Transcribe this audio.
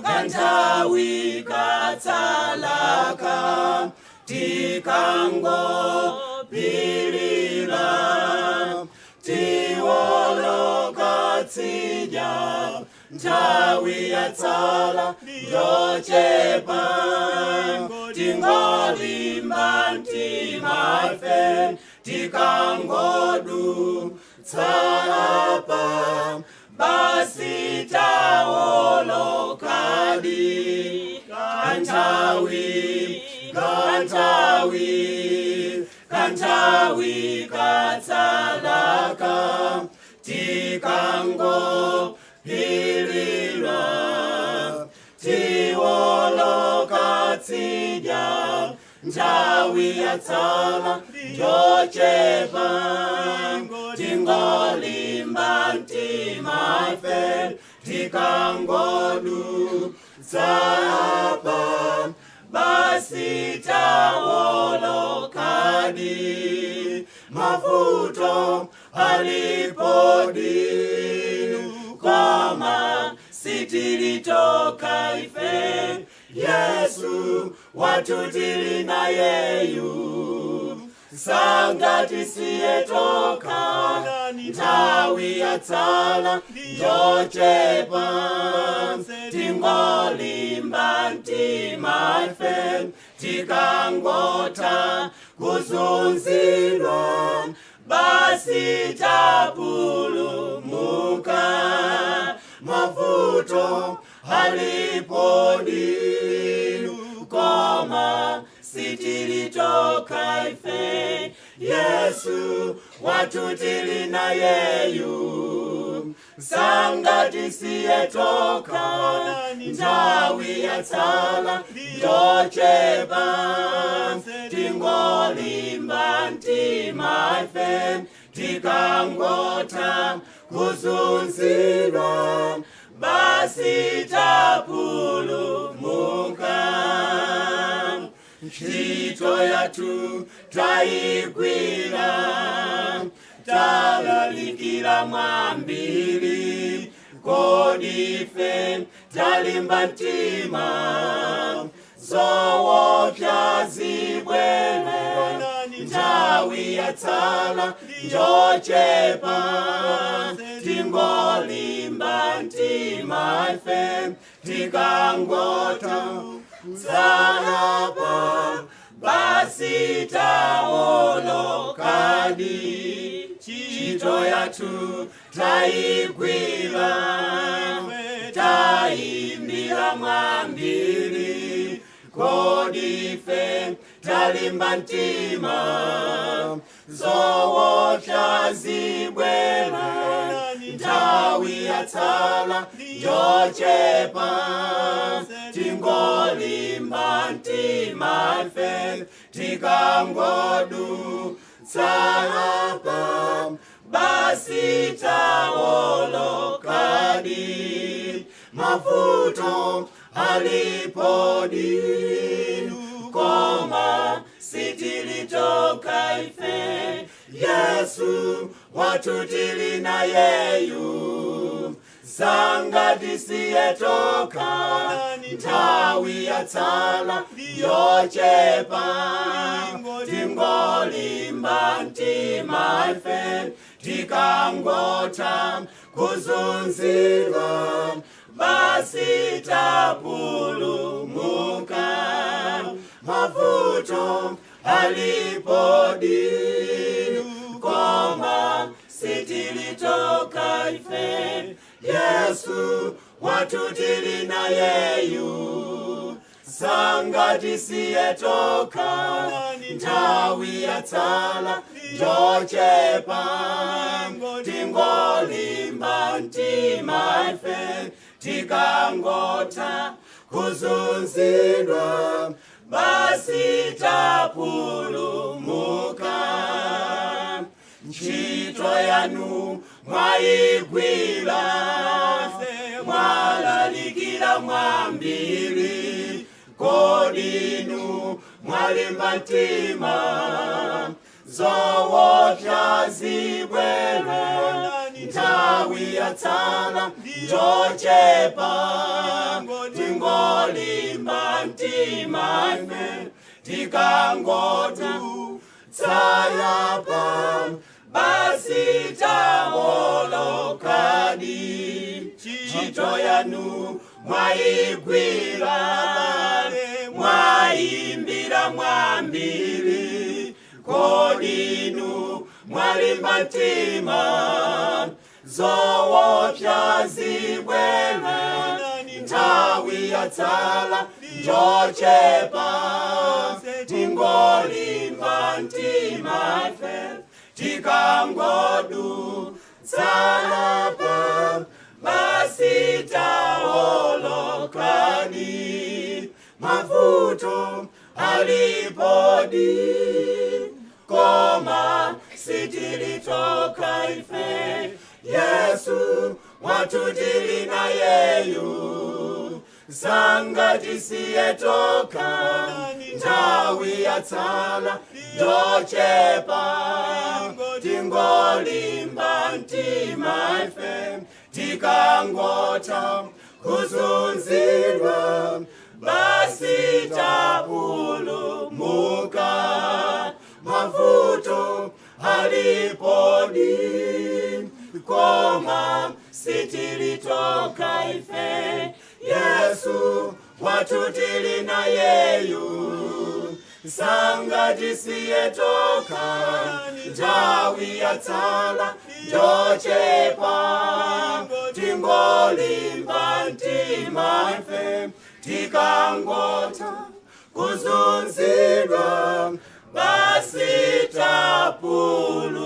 Kantawi katsalaka tikango pilila tiwoloka tsija ntawi yatsala yochepa tingolimba ntimafe tikangodu tsapa basi taolokadi Kantawi katsalaka tikango pilila tiwoloka tsija ntawi yatsala yochepa tingolimba ntimafe tikangodu tsapa basi taolokadi mafuto alipodi koma sitilitoka ife Yesu watutili na yeyu sangati siyetoka ntawi yatsala yochepa tingolimba ntimafe tikangota kuzunzilwa basi tapulumuka mafuto halipodi koma sitilitoka ife Yesu watutili na yeyu sangati siyetoka ntawi yatsala yochepa tingolimba ntimafe tikangota kuzunzilwa basi tapulumuka ntchito yathu tayigwira talalikira mwambiri kodi ife talimba ntima zoopsa zibwere ntawi yatsala yochepa tingolimba ntimafe tikangota tsapa basi taolokadi ntchito yathu tayigwira tayimbira mwambiri kodi ife talimba ntima zoopsa zibwera ntawi yatsala yochepa tingolimba ntimafe tikangodu tsapa basi taolokadi mafuto alipodi koma sitilitoka ife Yesu watutili na yeyu sangati siyetoka ntawi yatsala yochepa tingolimba ntimafe tikangota kuzunzilwa basi tapulumuka mafuto alipodi koma sitilitoka ife Yesu watutili na yeyu sangati siyetoka ntawi yatsala yochepa tingolimba ntimafe tikangota kuzunzilwa basi tapulumuka ntchito yanu mwayigwira mwalalikira mwambiri kodi inu mwalimba ntima zoopsa zibwera ntawi yatsala njochepa, tingolimba mtima ife tikangodu tsayapa, basi tawolokadi. Ntchito yanu mwaigwira, mwaimbira mwambiri, kodi inu mwalimba mtima, zoopsa zibwera, nthawi yatsala njochepa, tingolimba mtima ife tikangodu tsayapa, basi tawolokadi. Mavuto alipodi, koma sitilitoka ife, Yesu watutili na yeyu, sanga tisiyetoka, nthawi yatsala njochepa, tingolimba mtima ife tikangota kuzunzirwa, basi tapulumuka. Mavuto alipodi, koma sitilitoka ife, Yesu watutili na yeyu, sanga tisiyetoka, nthawi yatsala njochepa, tingolimba mtima ife tikangota kuzunzirwa, basi tapulumuka.